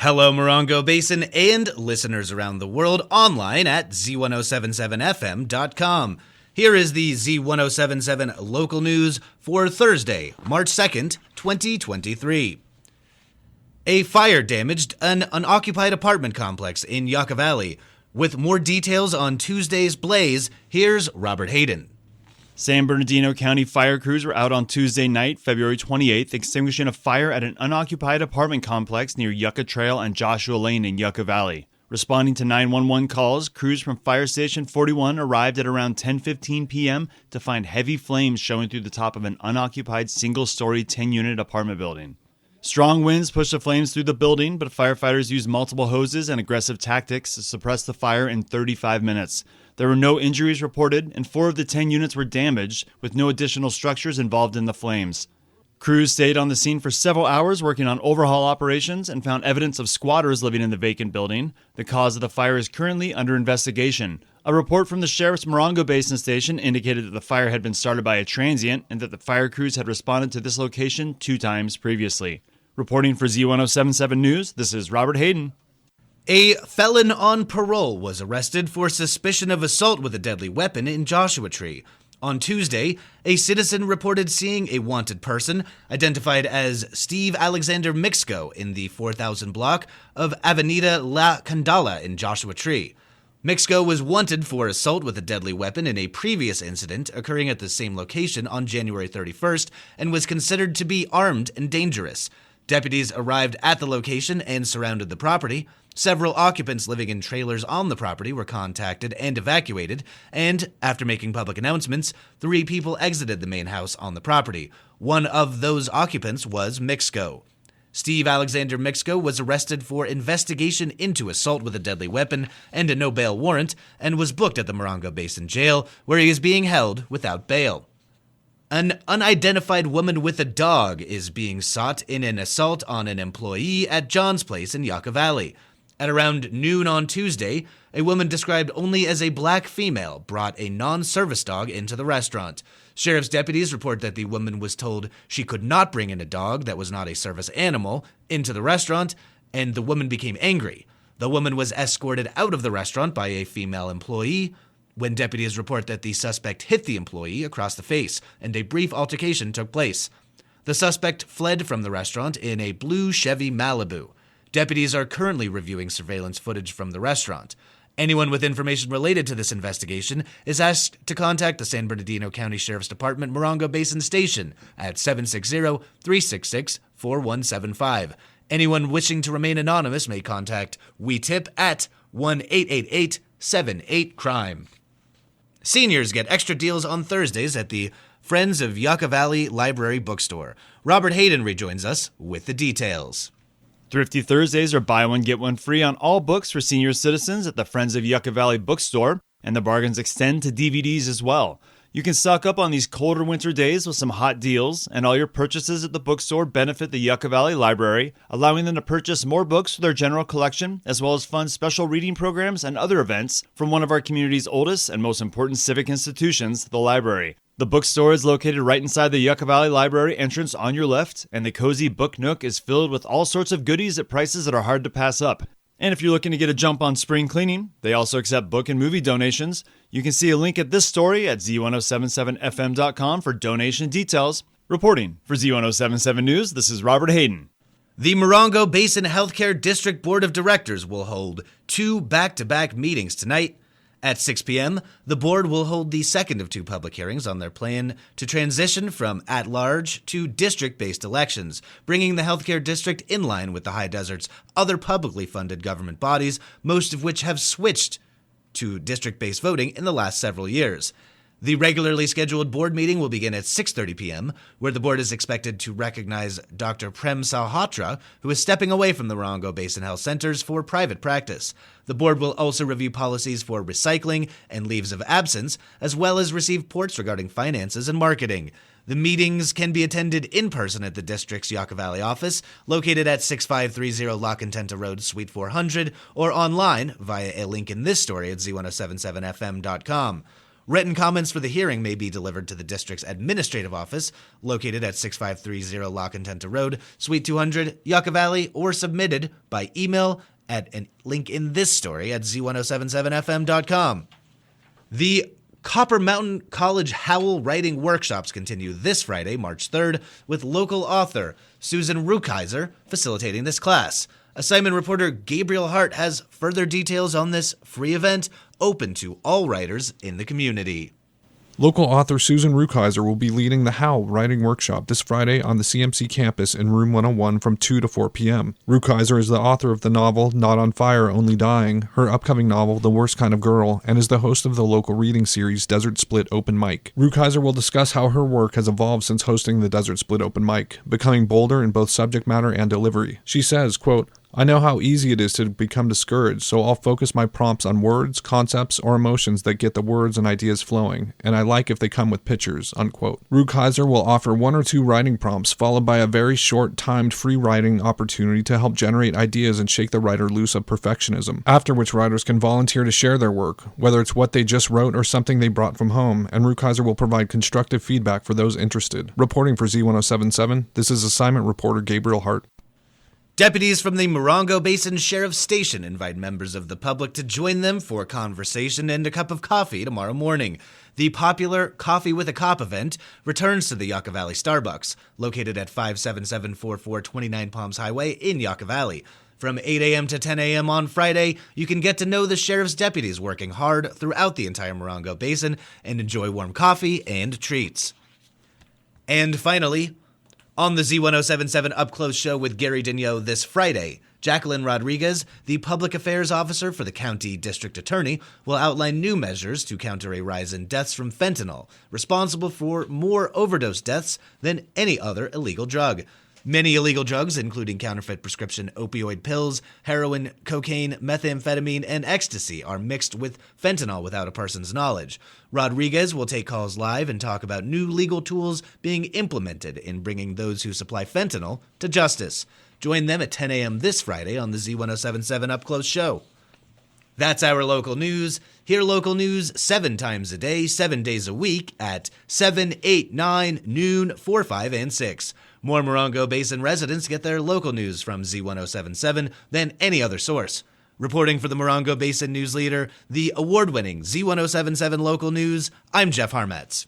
Hello, Morongo Basin and listeners around the world online at Z107.7 FM.com. Here is the Z107.7 local news for Thursday, March 2nd, 2023. A fire damaged an unoccupied apartment complex in Yucca Valley. With more details on Tuesday's blaze, here's Robert Hayden. San Bernardino County fire crews were out on Tuesday night, February 28th, extinguishing a fire at an unoccupied apartment complex near Yucca Trail and Joshua Lane in Yucca Valley. Responding to 911 calls, crews from Fire Station 41 arrived at around 10:15 p.m. to find heavy flames showing through the top of an unoccupied single-story 10-unit apartment building. Strong winds pushed the flames through the building, but firefighters used multiple hoses and aggressive tactics to suppress the fire in 35 minutes. There were no injuries reported, and 4 of the 10 units were damaged, with no additional structures involved in the flames. Crews stayed on the scene for several hours working on overhaul operations and found evidence of squatters living in the vacant building. The cause of the fire is currently under investigation. A report from the Sheriff's Morongo Basin Station indicated that the fire had been started by a transient and that the fire crews had responded to this location 2 times previously. Reporting for Z107.7 News, this is Robert Hayden. A felon on parole was arrested for suspicion of assault with a deadly weapon in Joshua Tree. On Tuesday, a citizen reported seeing a wanted person identified as Steve Alexander Mixco in the 4000 block of Avenida La Candala in Joshua Tree. Mixco was wanted for assault with a deadly weapon in a previous incident occurring at the same location on January 31st and was considered to be armed and dangerous. Deputies arrived at the location and surrounded the property. Several occupants living in trailers on the property were contacted and evacuated, and after making public announcements, 3 people exited the main house on the property. One of those occupants was Mixco. Steve Alexander Mixco was arrested for investigation into assault with a deadly weapon and a no-bail warrant, and was booked at the Morongo Basin Jail, where he is being held without bail. An unidentified woman with a dog is being sought in an assault on an employee at John's Place in Yucca Valley. At around noon on Tuesday, a woman described only as a black female brought a non-service dog into the restaurant. Sheriff's deputies report that the woman was told she could not bring in a dog that was not a service animal into the restaurant, and the woman became angry. The woman was escorted out of the restaurant by a female employee, when deputies report that the suspect hit the employee across the face, and a brief altercation took place. The suspect fled from the restaurant in a blue Chevy Malibu. Deputies are currently reviewing surveillance footage from the restaurant. Anyone with information related to this investigation is asked to contact the San Bernardino County Sheriff's Department Morongo Basin Station at 760-366-4175. Anyone wishing to remain anonymous may contact We Tip at 1-888-78-CRIME. Seniors get extra deals on Thursdays at the Friends of Yucca Valley Library Bookstore. Robert Hayden rejoins us with the details. Thrifty Thursdays are buy one, get one free on all books for senior citizens at the Friends of Yucca Valley Bookstore, and the bargains extend to DVDs as well. You can stock up on these colder winter days with some hot deals, and all your purchases at the bookstore benefit the Yucca Valley Library, allowing them to purchase more books for their general collection, as well as fund special reading programs and other events from one of our community's oldest and most important civic institutions, the library. The bookstore is located right inside the Yucca Valley Library entrance on your left, and the cozy book nook is filled with all sorts of goodies at prices that are hard to pass up. And if you're looking to get a jump on spring cleaning, they also accept book and movie donations. You can see a link at this story at Z107.7FM.com for donation details. Reporting for Z107.7 News, this is Robert Hayden. The Morongo Basin Healthcare District Board of Directors will hold 2 back-to-back meetings tonight. At 6 p.m., the board will hold the second of 2 public hearings on their plan to transition from at-large to district-based elections, bringing the healthcare district in line with the High Desert's other publicly funded government bodies, most of which have switched to district-based voting in the last several years. The regularly scheduled board meeting will begin at 6:30 p.m., where the board is expected to recognize Dr. Prem Salhotra, who is stepping away from the Morongo Basin Health Centers for private practice. The board will also review policies for recycling and leaves of absence, as well as receive reports regarding finances and marketing. The meetings can be attended in person at the district's Yucca Valley office, located at 6530 La Contenta Road, Suite 400, or online via a link in this story at Z107.7FM.com. Written comments for the hearing may be delivered to the district's administrative office, located at 6530 La Contenta Road, Suite 200, Yucca Valley, or submitted by email at a link in this story at Z107.7fm.com. The Copper Mountain College Howell Writing Workshops continue this Friday, March 3rd, with local author Susan Rukeyser facilitating this class. Assignment reporter Gabriel Hart has further details on this free event open to all writers in the community. Local author Susan Rukeyser will be leading the Howell Writing Workshop this Friday on the CMC campus in Room 101 from 2 to 4 p.m. Rukeyser is the author of the novel Not on Fire, Only Dying, her upcoming novel The Worst Kind of Girl, and is the host of the local reading series Desert Split Open Mic. Rukeyser will discuss how her work has evolved since hosting the Desert Split Open Mic, becoming bolder in both subject matter and delivery. She says, quote, "I know how easy it is to become discouraged, so I'll focus my prompts on words, concepts, or emotions that get the words and ideas flowing, and I like if they come with pictures," unquote. Rukeyser will offer 1 or 2 writing prompts, followed by a very short, timed free writing opportunity to help generate ideas and shake the writer loose of perfectionism, after which writers can volunteer to share their work, whether it's what they just wrote or something they brought from home, and Rukeyser will provide constructive feedback for those interested. Reporting for Z107.7, this is assignment reporter Gabriel Hart. Deputies from the Morongo Basin Sheriff's Station invite members of the public to join them for conversation and a cup of coffee tomorrow morning. The popular Coffee with a Cop event returns to the Yucca Valley Starbucks, located at 57744 29 Palms Highway in Yucca Valley. From 8 a.m. to 10 a.m. on Friday, you can get to know the sheriff's deputies working hard throughout the entire Morongo Basin and enjoy warm coffee and treats. And finally, on the Z107.7 Up Close show with Gary Digneau this Friday, Jacqueline Rodriguez, the public affairs officer for the county district attorney, will outline new measures to counter a rise in deaths from fentanyl, responsible for more overdose deaths than any other illegal drug. Many illegal drugs, including counterfeit prescription opioid pills, heroin, cocaine, methamphetamine, and ecstasy, are mixed with fentanyl without a person's knowledge. Rodriguez will take calls live and talk about new legal tools being implemented in bringing those who supply fentanyl to justice. Join them at 10 a.m. this Friday on the Z107.7 Up Close show. That's our local news. Hear local news 7 times a day, 7 days a week at 7, 8, 9, noon, 4, 5, and 6. More Morongo Basin residents get their local news from Z107.7 than any other source. Reporting for the Morongo Basin News Leader, the award-winning Z107.7 Local News, I'm Jeff Harmetz.